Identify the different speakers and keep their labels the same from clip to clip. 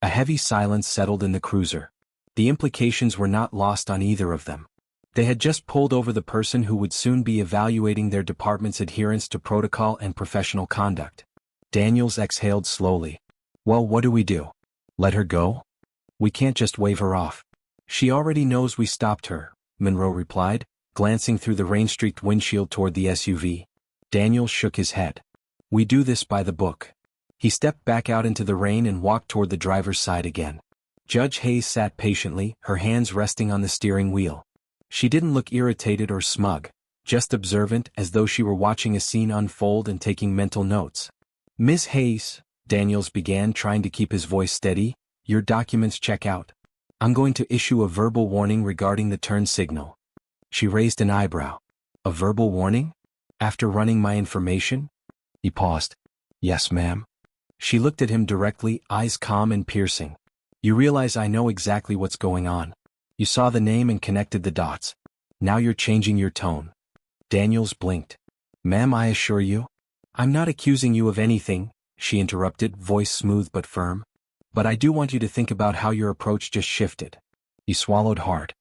Speaker 1: A heavy silence settled in the cruiser. The implications were not lost on either of them. They had just pulled over the person who would soon be evaluating their department's adherence to protocol and professional conduct. Daniels exhaled slowly. Well, what do we do? Let her go? We can't just wave her off. She already knows we stopped her, Monroe replied, glancing through the rain-streaked windshield toward the SUV. Daniels shook his head. We do this by the book. He stepped back out into the rain and walked toward the driver's side again. Judge Hayes sat patiently, her hands resting on the steering wheel. She didn't look irritated or smug, just observant, as though she were watching a scene unfold and taking mental notes. Ms. Hayes, Daniels began, trying to keep his voice steady, your documents check out. I'm going to issue a verbal warning regarding the turn signal. She raised an eyebrow. A verbal warning? After running my information? He paused. Yes, ma'am. She looked at him directly, eyes calm and piercing. You realize I know exactly what's going on. You saw the name and connected the dots. Now you're changing your tone. Daniels blinked. Ma'am, I assure you. I'm not accusing you of anything, she interrupted, voice smooth but firm. But I do want you to think about how your approach just shifted. He swallowed hard.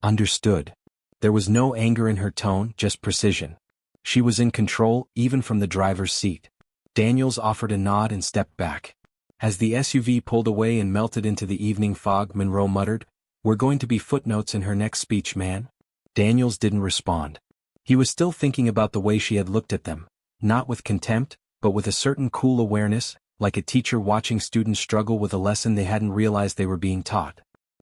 Speaker 1: Understood. There was no anger in her tone, just precision. She was in control, even from the driver's seat. Daniels offered a nod and stepped back. As the SUV pulled away and melted into the evening fog, Monroe muttered, We're going to be footnotes in her next speech, man. Daniels didn't respond. He was still thinking about the way she had looked at them, not with contempt, but with a certain cool awareness, like a teacher watching students struggle with a lesson they hadn't realized they were being taught.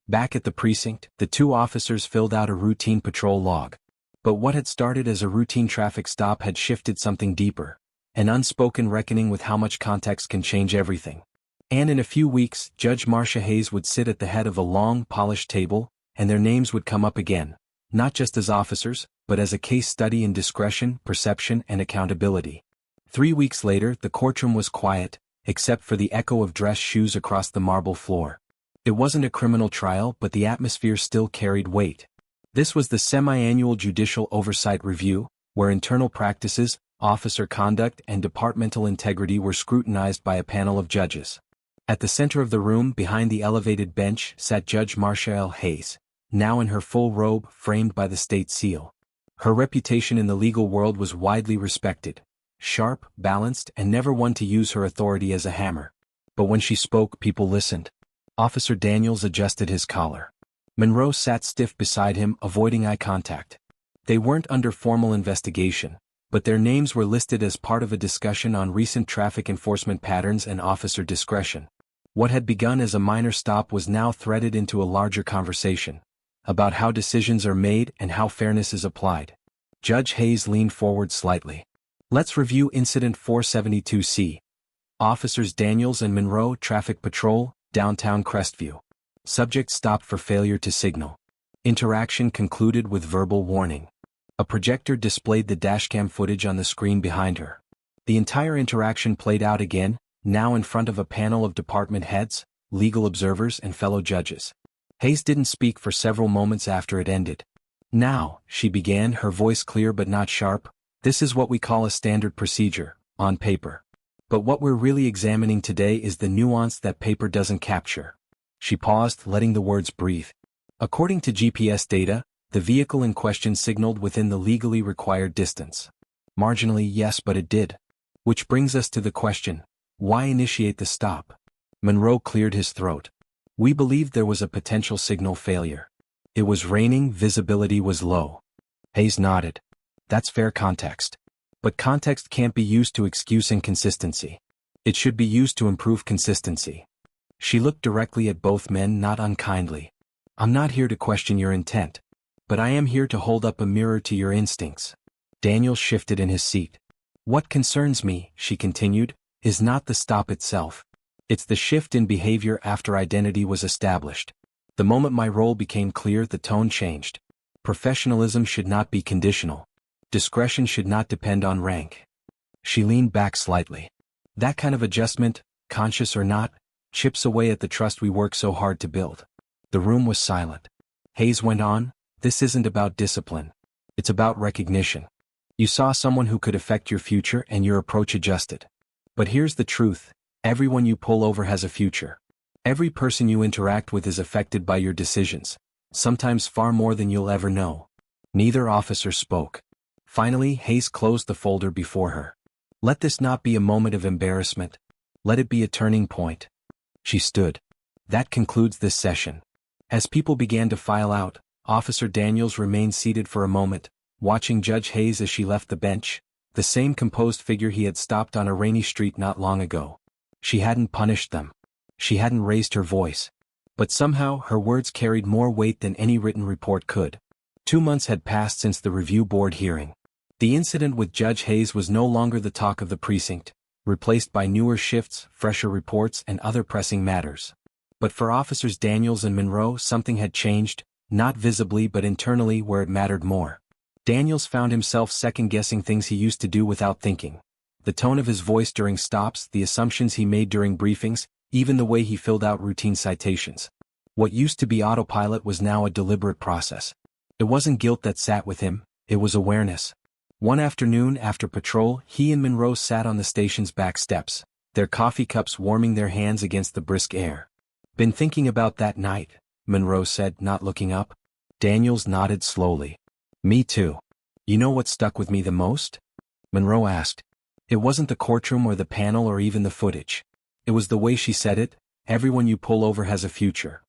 Speaker 1: Back at the precinct, the two officers filled out a routine patrol log. But what had started as a routine traffic stop had shifted something deeper, an unspoken reckoning with how much context can change everything. And in a few weeks, Judge Marcia Hayes would sit at the head of a long, polished table, and their names would come up again, not just as officers, but as a case study in discretion, perception, and accountability. 3 weeks later, the courtroom was quiet, except for the echo of dress shoes across the marble floor. It wasn't a criminal trial, but the atmosphere still carried weight. This was the semi-annual Judicial Oversight Review, where internal practices, officer conduct, and departmental integrity were scrutinized by a panel of judges. At the center of the room, behind the elevated bench, sat Judge Marcia L. Hayes, now in her full robe, framed by the state seal. Her reputation in the legal world was widely respected. Sharp, balanced, and never one to use her authority as a hammer. But when she spoke, people listened. Officer Daniels adjusted his collar. Monroe sat stiff beside him, avoiding eye contact. They weren't under formal investigation, but their names were listed as part of a discussion on recent traffic enforcement patterns and officer discretion. What had begun as a minor stop was now threaded into a larger conversation about how decisions are made and how fairness is applied. Judge Hayes leaned forward slightly. Let's review Incident 472C. Officers Daniels and Monroe, Traffic Patrol, Downtown Crestview. Subject stopped for failure to signal. Interaction concluded with verbal warning. A projector displayed the dashcam footage on the screen behind her. The entire interaction played out again, now in front of a panel of department heads, legal observers, and fellow judges. Hayes didn't speak for several moments after it ended. Now, she began, her voice clear but not sharp, this is what we call a standard procedure, on paper. But what we're really examining today is the nuance that paper doesn't capture. She paused, letting the words breathe. According to GPS data, the vehicle in question signaled within the legally required distance. Marginally, yes, but it did. Which brings us to the question, why initiate the stop? Monroe cleared his throat. We believed there was a potential signal failure. It was raining, visibility was low. Hayes nodded. That's fair context. But context can't be used to excuse inconsistency. It should be used to improve consistency. She looked directly at both men, not unkindly. I'm not here to question your intent, but I am here to hold up a mirror to your instincts. Daniel shifted in his seat. What concerns me, she continued, is not the stop itself. It's the shift in behavior after identity was established. The moment my role became clear, the tone changed. Professionalism should not be conditional. Discretion should not depend on rank. She leaned back slightly. That kind of adjustment, conscious or not, chips away at the trust we work so hard to build. The room was silent. Hayes went on, this isn't about discipline. It's about recognition. You saw someone who could affect your future and your approach adjusted. But here's the truth, everyone you pull over has a future. Every person you interact with is affected by your decisions, sometimes far more than you'll ever know. Neither officer spoke. Finally, Hayes closed the folder before her. Let this not be a moment of embarrassment. Let it be a turning point. She stood. That concludes this session. As people began to file out, Officer Daniels remained seated for a moment, watching Judge Hayes as she left the bench, the same composed figure he had stopped on a rainy street not long ago. She hadn't punished them. She hadn't raised her voice. But somehow her words carried more weight than any written report could. 2 months had passed since the review board hearing. The incident with Judge Hayes was no longer the talk of the precinct, replaced by newer shifts, fresher reports, and other pressing matters. But for Officers Daniels and Monroe, something had changed, not visibly but internally where it mattered more. Daniels found himself second-guessing things he used to do without thinking. The tone of his voice during stops, the assumptions he made during briefings, even the way he filled out routine citations. What used to be autopilot was now a deliberate process. It wasn't guilt that sat with him, it was awareness. One afternoon after patrol, he and Monroe sat on the station's back steps, their coffee cups warming their hands against the brisk air. Been thinking about that night, Monroe said, not looking up. Daniels nodded slowly. Me too. You know what stuck with me the most? Monroe asked. It wasn't the courtroom or the panel or even the footage. It was the way she said it, everyone you pull over has a future.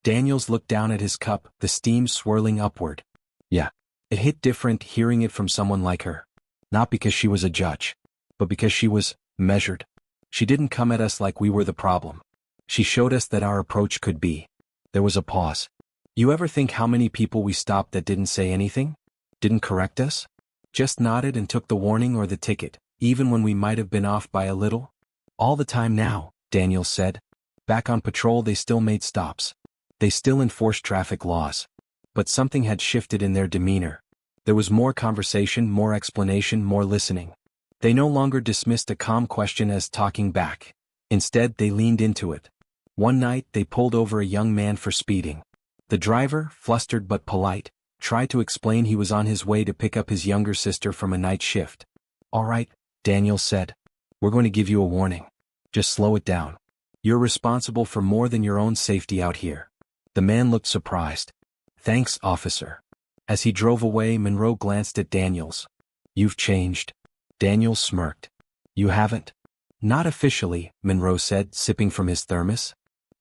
Speaker 1: Daniels looked down at his cup, the steam swirling upward. Yeah. It hit different hearing it from someone like her. Not because she was a judge, but because she was measured. She didn't come at us like we were the problem. She showed us that our approach could be. There was a pause. You ever think how many people we stopped that didn't say anything? Didn't correct us? Just nodded and took the warning or the ticket, even when we might have been off by a little? All the time now, Daniels said. Back on patrol they still made stops. They still enforced traffic laws. But something had shifted in their demeanor. There was more conversation, more explanation, more listening. They no longer dismissed a calm question as talking back. Instead, they leaned into it. One night, they pulled over a young man for speeding. The driver, flustered but polite, tried to explain he was on his way to pick up his younger sister from a night shift. All right, Daniels said. We're going to give you a warning. Just slow it down. You're responsible for more than your own safety out here. The man looked surprised. Thanks, officer. As he drove away, Monroe glanced at Daniels. You've changed. Daniels smirked. You haven't? Not officially, Monroe said, sipping from his thermos.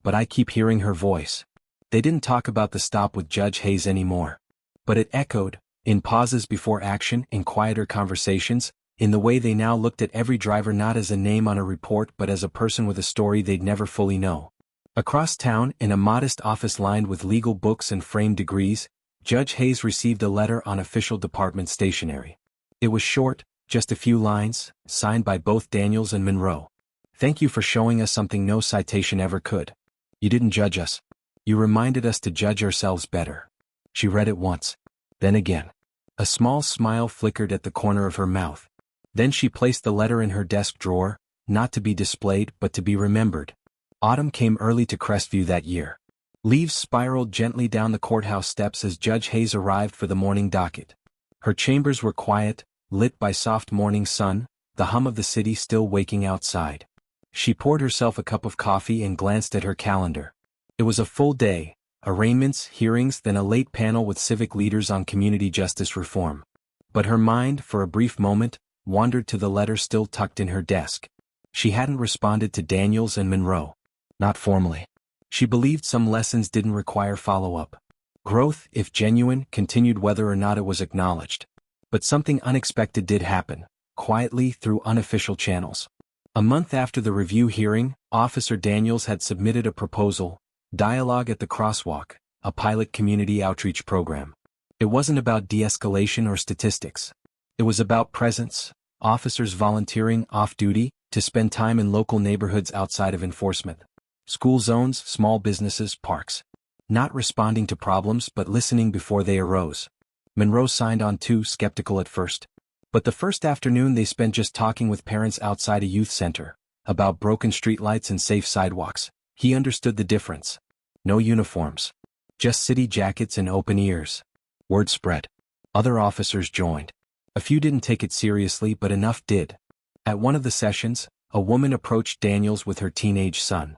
Speaker 1: But I keep hearing her voice. They didn't talk about the stop with Judge Hayes anymore. But it echoed, in pauses before action, in quieter conversations, in the way they now looked at every driver not as a name on a report but as a person with a story they'd never fully know. Across town, in a modest office lined with legal books and framed degrees, Judge Hayes received a letter on official department stationery. It was short, just a few lines, signed by both Daniels and Monroe. Thank you for showing us something no citation ever could. You didn't judge us. You reminded us to judge ourselves better. She read it once. Then again. A small smile flickered at the corner of her mouth. Then she placed the letter in her desk drawer, not to be displayed but to be remembered. Autumn came early to Crestview that year. Leaves spiraled gently down the courthouse steps as Judge Hayes arrived for the morning docket. Her chambers were quiet, lit by soft morning sun, the hum of the city still waking outside. She poured herself a cup of coffee and glanced at her calendar. It was a full day, arraignments, hearings, then a late panel with civic leaders on community justice reform. But her mind, for a brief moment, wandered to the letter still tucked in her desk. She hadn't responded to Daniels and Monroe. Not formally. She believed some lessons didn't require follow-up. Growth, if genuine, continued whether or not it was acknowledged. But something unexpected did happen, quietly through unofficial channels. A month after the review hearing, Officer Daniels had submitted a proposal, Dialogue at the Crosswalk, a pilot community outreach program. It wasn't about de-escalation or statistics. It was about presence, officers volunteering off-duty to spend time in local neighborhoods outside of enforcement. School zones, small businesses, parks. Not responding to problems but listening before they arose. Monroe signed on too, skeptical at first. But the first afternoon they spent just talking with parents outside a youth center, about broken streetlights and safe sidewalks. He understood the difference. No uniforms. Just city jackets and open ears. Word spread. Other officers joined. A few didn't take it seriously but enough did. At one of the sessions, a woman approached Daniels with her teenage son.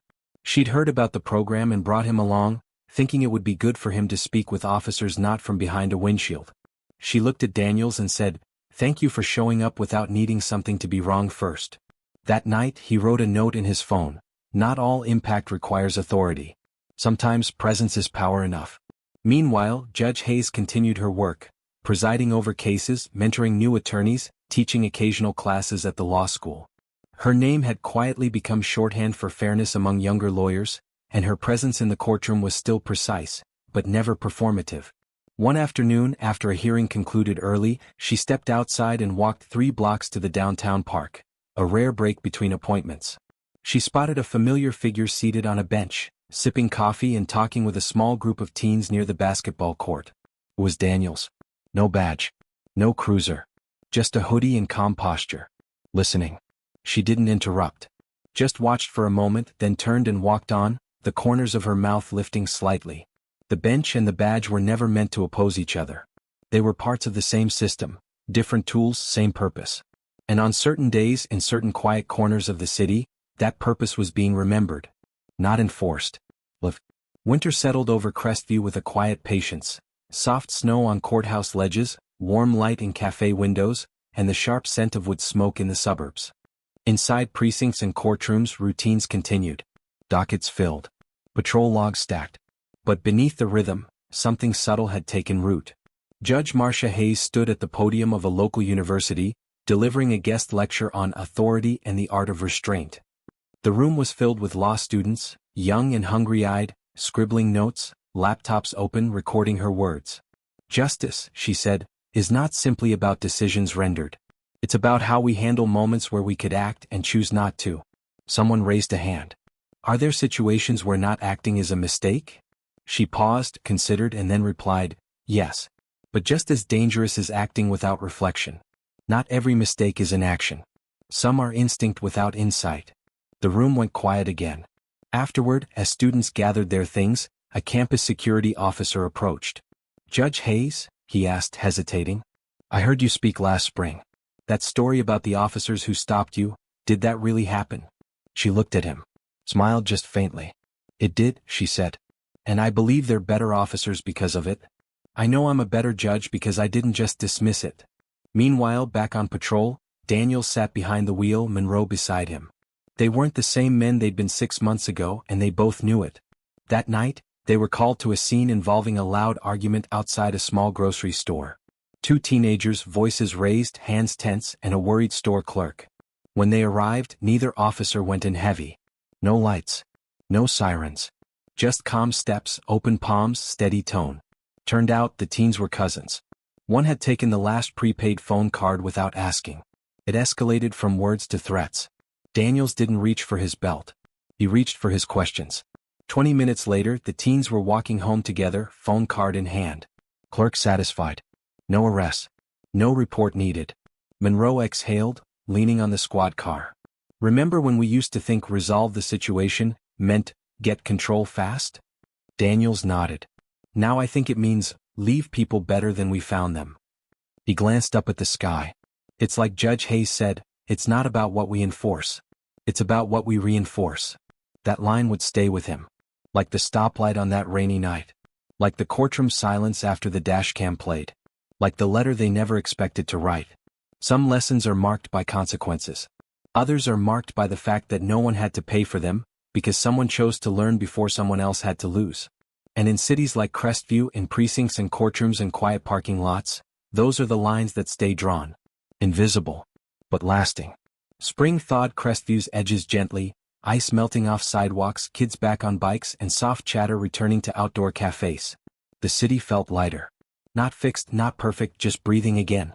Speaker 1: She'd heard about the program and brought him along, thinking it would be good for him to speak with officers not from behind a windshield. She looked at Daniels and said, "Thank you for showing up without needing something to be wrong first." That night he wrote a note in his phone, "Not all impact requires authority. Sometimes presence is power enough." Meanwhile, Judge Hayes continued her work, presiding over cases, mentoring new attorneys, teaching occasional classes at the law school. Her name had quietly become shorthand for fairness among younger lawyers, and her presence in the courtroom was still precise, but never performative. One afternoon, after a hearing concluded early, she stepped outside and walked 3 blocks to the downtown park, a rare break between appointments. She spotted a familiar figure seated on a bench, sipping coffee and talking with a small group of teens near the basketball court. It was Daniels. No badge. No cruiser. Just a hoodie and calm posture. Listening. She didn't interrupt. Just watched for a moment, then turned and walked on, the corners of her mouth lifting slightly. The bench and the badge were never meant to oppose each other. They were parts of the same system, different tools, same purpose. And on certain days in certain quiet corners of the city, that purpose was being remembered, not enforced. Winter settled over Crestview with a quiet patience. Soft snow on courthouse ledges, warm light in cafe windows, and the sharp scent of wood smoke in the suburbs. Inside precincts and courtrooms, routines continued. Dockets filled. Patrol logs stacked. But beneath the rhythm, something subtle had taken root. Judge Marcia Hayes stood at the podium of a local university, delivering a guest lecture on authority and the art of restraint. The room was filled with law students, young and hungry-eyed, scribbling notes, laptops open, recording her words. "Justice," she said, "is not simply about decisions rendered. It's about how we handle moments where we could act and choose not to." Someone raised a hand. "Are there situations where not acting is a mistake?" She paused, considered, and then replied, "Yes. But just as dangerous is acting without reflection. Not every mistake is inaction. Some are instinct without insight." The room went quiet again. Afterward, as students gathered their things, a campus security officer approached. "Judge Hayes?" he asked, hesitating. "I heard you speak last spring. That story about the officers who stopped you, did that really happen?" She looked at him, smiled just faintly. "It did," she said. "And I believe they're better officers because of it. I know I'm a better judge because I didn't just dismiss it." Meanwhile, back on patrol, Daniel sat behind the wheel, Monroe beside him. They weren't the same men they'd been 6 months ago, and they both knew it. That night, they were called to a scene involving a loud argument outside a small grocery store. 2 teenagers, voices raised, hands tense, and a worried store clerk. When they arrived, neither officer went in heavy. No lights. No sirens. Just calm steps, open palms, steady tone. Turned out the teens were cousins. One had taken the last prepaid phone card without asking. It escalated from words to threats. Daniels didn't reach for his belt. He reached for his questions. 20 minutes later, the teens were walking home together, phone card in hand. Clerk satisfied. No arrests. No report needed. Monroe exhaled, leaning on the squad car. "Remember when we used to think resolve the situation meant get control fast?" Daniels nodded. "Now I think it means leave people better than we found them." He glanced up at the sky. "It's like Judge Hayes said, it's not about what we enforce. It's about what we reinforce." That line would stay with him. Like the stoplight on that rainy night. Like the courtroom silence after the dashcam played. Like the letter they never expected to write. Some lessons are marked by consequences. Others are marked by the fact that no one had to pay for them, because someone chose to learn before someone else had to lose. And in cities like Crestview, in precincts and courtrooms and quiet parking lots, those are the lines that stay drawn. Invisible. But lasting. Spring thawed Crestview's edges gently, ice melting off sidewalks, kids back on bikes, and soft chatter returning to outdoor cafes. The city felt lighter. Not fixed, not perfect, just breathing again.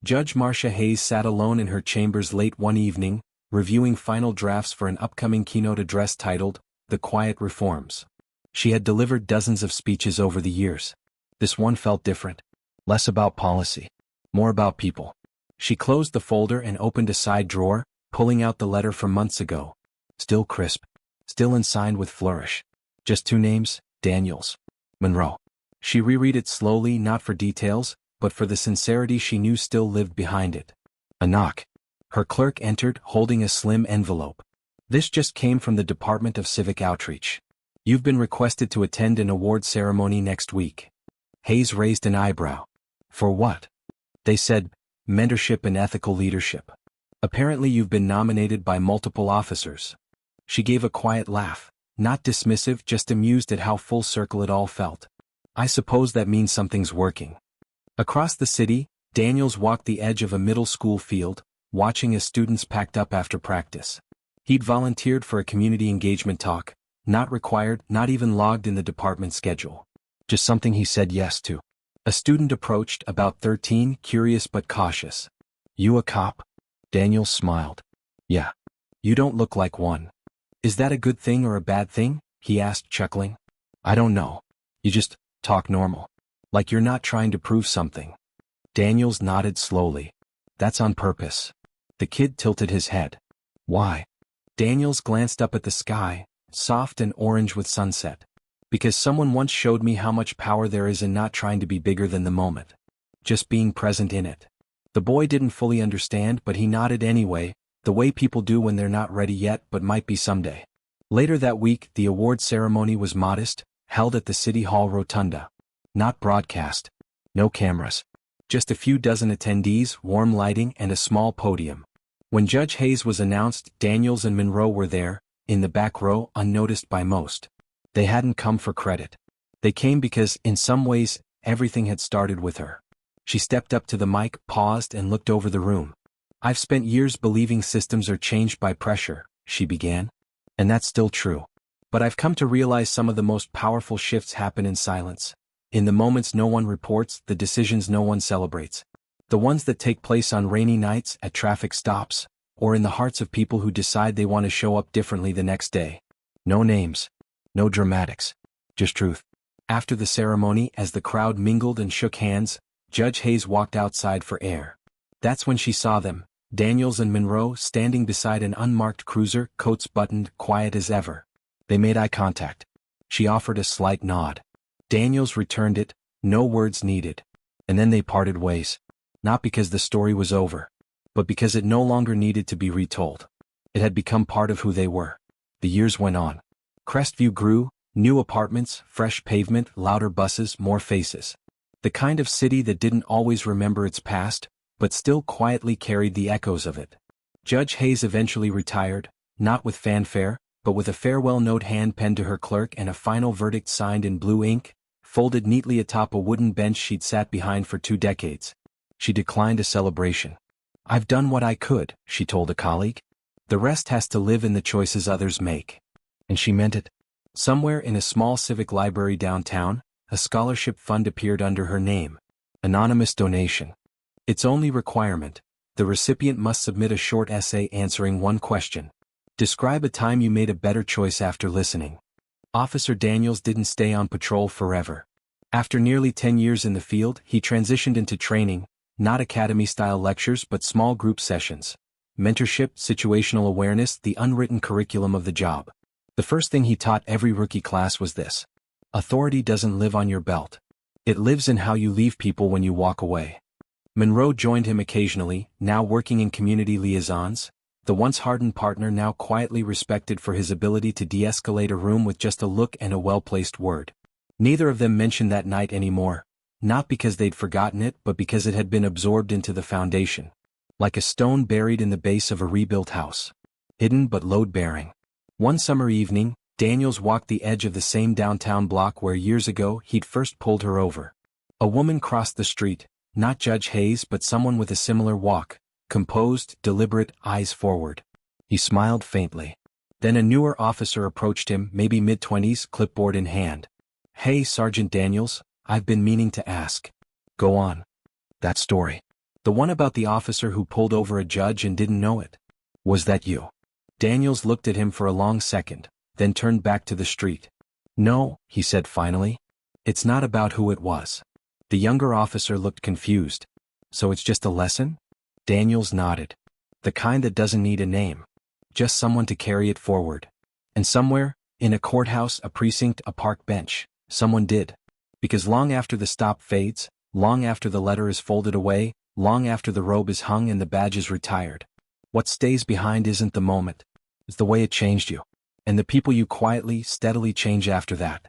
Speaker 1: Judge Marcia Hayes sat alone in her chambers late one evening, reviewing final drafts for an upcoming keynote address titled, "The Quiet Reforms." She had delivered dozens of speeches over the years. This one felt different. Less about policy. More about people. She closed the folder and opened a side drawer, pulling out the letter from months ago. Still crisp. Still unsigned with flourish. Just 2 names, Daniels. Monroe. She reread it slowly, not for details, but for the sincerity she knew still lived behind it. A knock. Her clerk entered, holding a slim envelope. This just came from the Department of Civic Outreach. You've been requested to attend an award ceremony next week. Hayes raised an eyebrow. For what? They said, mentorship and ethical leadership. Apparently you've been nominated by multiple officers. She gave a quiet laugh, not dismissive, just amused at how full circle it all felt. I suppose that means something's working. Across the city, Daniels walked the edge of a middle school field, watching as students packed up after practice. He'd volunteered for a community engagement talk, not required, not even logged in the department schedule. Just something he said yes to. A student approached, about 13, curious but cautious. You a cop? Daniels smiled. Yeah. You don't look like one. Is that a good thing or a bad thing? He asked, chuckling. I don't know. You just talk normal. Like you're not trying to prove something. Daniels nodded slowly. That's on purpose. The kid tilted his head. Why? Daniels glanced up at the sky, soft and orange with sunset. Because someone once showed me how much power there is in not trying to be bigger than the moment. Just being present in it. The boy didn't fully understand, but he nodded anyway, the way people do when they're not ready yet but might be someday. Later that week, the award ceremony was modest, held at the City Hall rotunda. Not broadcast. No cameras. Just a few dozen attendees, warm lighting, and a small podium. When Judge Hayes was announced, Daniels and Monroe were there, in the back row, unnoticed by most. They hadn't come for credit. They came because, in some ways, everything had started with her. She stepped up to the mic, paused, and looked over the room. I've spent years believing systems are changed by pressure, she began. And that's still true. But I've come to realize some of the most powerful shifts happen in silence. In the moments no one reports, the decisions no one celebrates. The ones that take place on rainy nights, at traffic stops, or in the hearts of people who decide they want to show up differently the next day. No names. No dramatics. Just truth. After the ceremony, as the crowd mingled and shook hands, Judge Hayes walked outside for air. That's when she saw them, Daniels and Monroe, standing beside an unmarked cruiser, coats buttoned, quiet as ever. They made eye contact. She offered a slight nod. Daniels returned it, no words needed. And then they parted ways. Not because the story was over, but because it no longer needed to be retold. It had become part of who they were. The years went on. Crestview grew, new apartments, fresh pavement, louder buses, more faces. The kind of city that didn't always remember its past, but still quietly carried the echoes of it. Judge Hayes eventually retired, not with fanfare, but with a farewell note hand-penned to her clerk and a final verdict signed in blue ink, folded neatly atop a wooden bench she'd sat behind for 2 decades. She declined a celebration. I've done what I could, she told a colleague. The rest has to live in the choices others make. And she meant it. Somewhere in a small civic library downtown, a scholarship fund appeared under her name. Anonymous donation. Its only requirement, the recipient must submit a short essay answering one question. Describe a time you made a better choice after listening. Officer Daniels didn't stay on patrol forever. After nearly 10 years in the field, he transitioned into training, not academy-style lectures but small group sessions. Mentorship, situational awareness, the unwritten curriculum of the job. The first thing he taught every rookie class was this. Authority doesn't live on your belt. It lives in how you leave people when you walk away. Monroe joined him occasionally, now working in community liaisons, the once hardened partner now quietly respected for his ability to de-escalate a room with just a look and a well-placed word. Neither of them mentioned that night anymore, not because they'd forgotten it but because it had been absorbed into the foundation. Like a stone buried in the base of a rebuilt house. Hidden but load-bearing. One summer evening, Daniels walked the edge of the same downtown block where years ago he'd first pulled her over. A woman crossed the street, not Judge Hayes but someone with a similar walk, composed, deliberate, eyes forward. He smiled faintly. Then a newer officer approached him, maybe mid-20s, clipboard in hand. Hey, Sergeant Daniels, I've been meaning to ask. Go on. That story. The one about the officer who pulled over a judge and didn't know it. Was that you? Daniels looked at him for a long second, then turned back to the street. No, he said finally. It's not about who it was. The younger officer looked confused. So it's just a lesson? Daniels nodded. The kind that doesn't need a name. Just someone to carry it forward. And somewhere, in a courthouse, a precinct, a park bench, someone did. Because long after the stop fades, long after the letter is folded away, long after the robe is hung and the badge is retired, what stays behind isn't the moment. is the way it changed you. And the people you quietly, steadily change after that.